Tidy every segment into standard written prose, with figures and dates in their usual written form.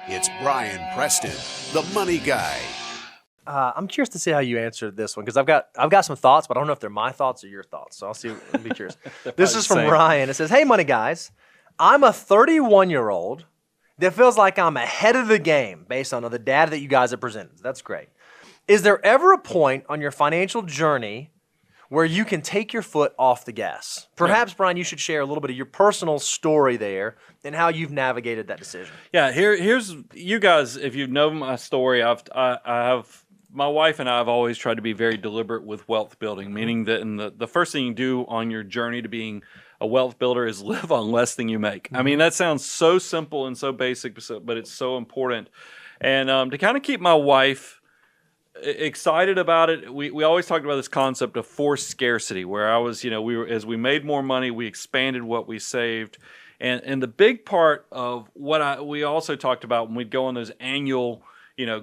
It's Brian Preston, the money guy. I'm curious to see how you answered this one because I've got some thoughts, but I don't know if they're my thoughts or your thoughts. So I'll be curious. This is from Ryan. It says, "Hey, money guys, I'm a 31-year-old that feels like I'm ahead of the game based on the data that you guys have presented. That's great. Is there ever a point on your financial journey where you can take your foot off the gas? Perhaps, Brian, you should share a little bit of your personal story there and how you've navigated that decision." Yeah, here's you guys. If you know my story, I have my wife and I have always tried to be very deliberate with wealth building, meaning that the first thing you do on your journey to being a wealth builder is live on less than you make. I mean, that sounds so simple and so basic, but it's so important. And to kind of keep my wife excited about it, we always talked about this concept of forced scarcity, where I was, as we made more money, we expanded what we saved. And the big part of what we also talked about when we'd go on those annual,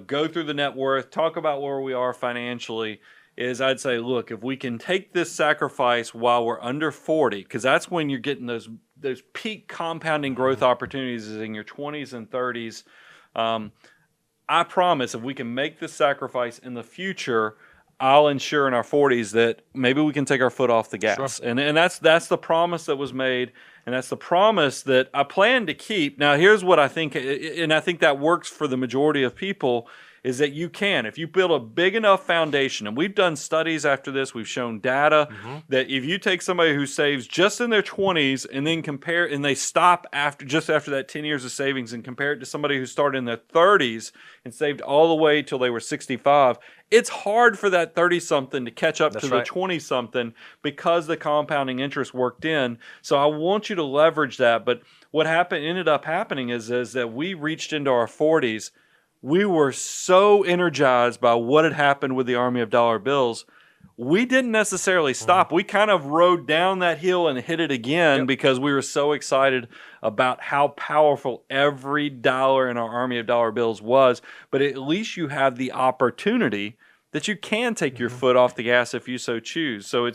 go through the net worth, talk about where we are financially, is I'd say, look, if we can take this sacrifice while we're under 40, because that's when you're getting those peak compounding growth opportunities is in your 20s and 30s. I promise if we can make this sacrifice in the future, I'll ensure in our 40s that maybe we can take our foot off the gas. Sure. And that's the promise that was made, and that's the promise that I plan to keep. Now, here's what I think, and I think that works for the majority of people, is that you can. If you build a big enough foundation, and we've done studies after this, we've shown data that if you take somebody who saves just in their 20s and then compare, and they stop after that 10 years of savings and compare it to somebody who started in their 30s and saved all the way till they were 65, it's hard for that 30-something to catch up to the 20-something because the compounding interest worked in. So I want you to leverage that. But what ended up happening is that we reached into our 40s. We were so energized by what had happened with the army of dollar bills. We didn't necessarily stop. We kind of rode down that hill and hit it again because we were so excited about how powerful every dollar in our army of dollar bills was. But at least you have the opportunity that you can take your foot off the gas if you so choose. So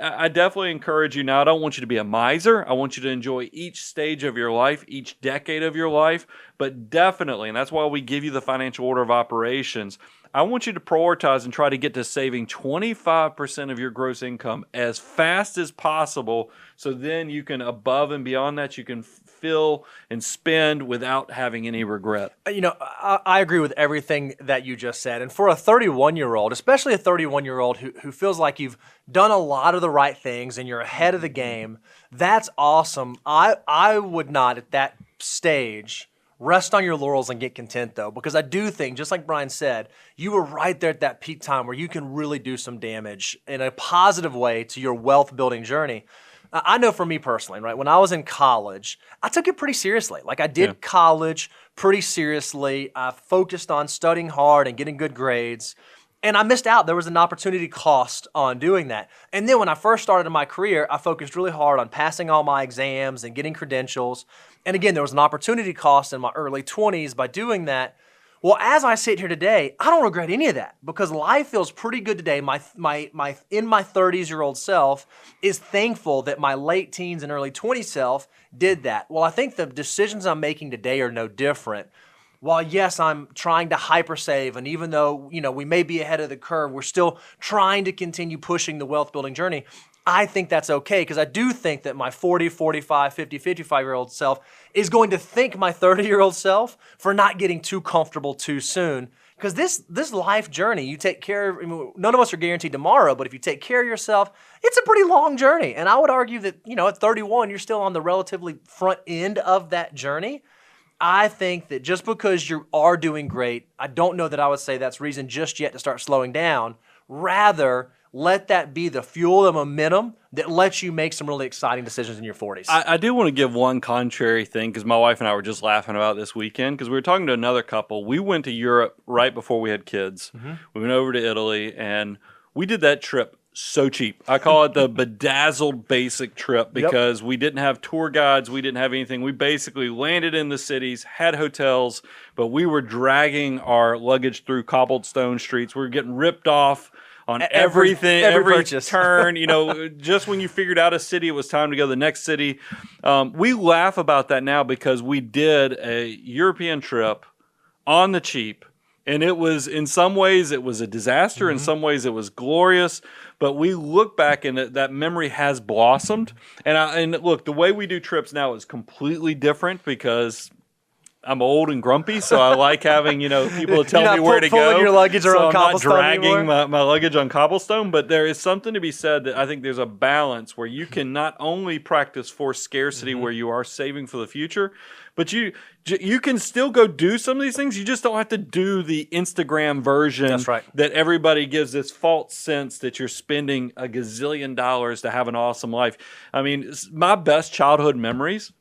I definitely encourage you. Now, I don't want you to be a miser. I want you to enjoy each stage of your life, each decade of your life, but definitely, and that's why we give you the financial order of operations, I want you to prioritize and try to get to saving 25% of your gross income as fast as possible, so then you can, above and beyond that, you can fill and spend without having any regret. I agree with everything that you just said. And for a 31-year-old, especially a 31-year-old who feels like you've done a lot of the right things and you're ahead of the game, that's awesome. I would not at that stage rest on your laurels and get content, though, because I do think, just like Brian said, you were right there at that peak time where you can really do some damage in a positive way to your wealth building journey. I know for me personally, right, when I was in college, I took it pretty seriously. Like I did college pretty seriously. I focused on studying hard and getting good grades. And I missed out. There was an opportunity cost on doing that. And then when I first started in my career, I focused really hard on passing all my exams and getting credentials. And again, there was an opportunity cost in my early 20s by doing that. Well, as I sit here today, I don't regret any of that because life feels pretty good today. My in my 30s-year-old self is thankful that my late teens and early 20s self did that. Well, I think the decisions I'm making today are no different. While yes, I'm trying to hyper save, and even though we may be ahead of the curve, we're still trying to continue pushing the wealth building journey. I think that's okay because I do think that my 40, 45, 50, 55-year-old self is going to thank my 30-year-old self for not getting too comfortable too soon. Because this life journey, you take care of, none of us are guaranteed tomorrow, but if you take care of yourself, it's a pretty long journey. And I would argue that, at 31, you're still on the relatively front end of that journey. I think that just because you are doing great, I don't know that I would say that's reason just yet to start slowing down. Rather, let that be the fuel, the momentum that lets you make some really exciting decisions in your 40s. I do want to give one contrary thing because my wife and I were just laughing about this weekend because we were talking to another couple. We went to Europe right before we had kids. We went over to Italy, and we did that trip so cheap. I call it the bedazzled basic trip because we didn't have tour guides. We didn't have anything. We basically landed in the cities, had hotels, but we were dragging our luggage through cobblestone streets. We were getting ripped off on everything, every turn. Just when you figured out a city, it was time to go to the next city. We laugh about that now because we did a European trip on the cheap. And it was, in some ways, it was a disaster. In some ways, it was glorious. But we look back and that memory has blossomed. And look, the way we do trips now is completely different because I'm old and grumpy. So I like having, people to tell me where to go. Pulling your luggage around cobblestone I'm not dragging anymore. my luggage on cobblestone. But there is something to be said that I think there's a balance where you can not only practice forced scarcity where you are saving for the future, but you can still go do some of these things. You just don't have to do the Instagram version. That's right. That everybody gives this false sense that you're spending a gazillion dollars to have an awesome life. I mean, my best childhood memories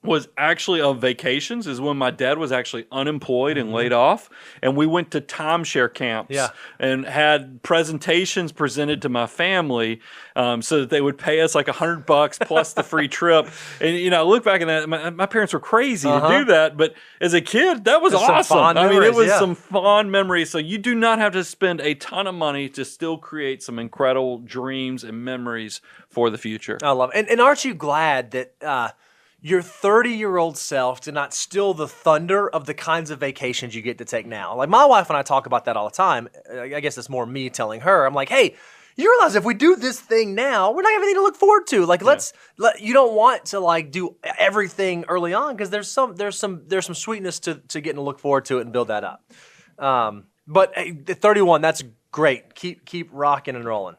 was actually of vacations is when my dad was actually unemployed and laid off, and we went to timeshare camps and had presentations presented to my family so that they would pay us like $100 plus the free trip. And I look back at that, my parents were crazy to do that, but as a kid, that was awesome. I mean, it was some fond memories. So you do not have to spend a ton of money to still create some incredible dreams and memories for the future. I love it. And aren't you glad that your 30-year-old self did not steal the thunder of the kinds of vacations you get to take now? Like my wife and I talk about that all the time. I guess it's more me telling her. I'm like, hey, you realize if we do this thing now, we're not having anything to look forward to. Like, you don't want to like do everything early on because there's some sweetness to getting to look forward to it and build that up. But 31, that's great. Keep rocking and rolling.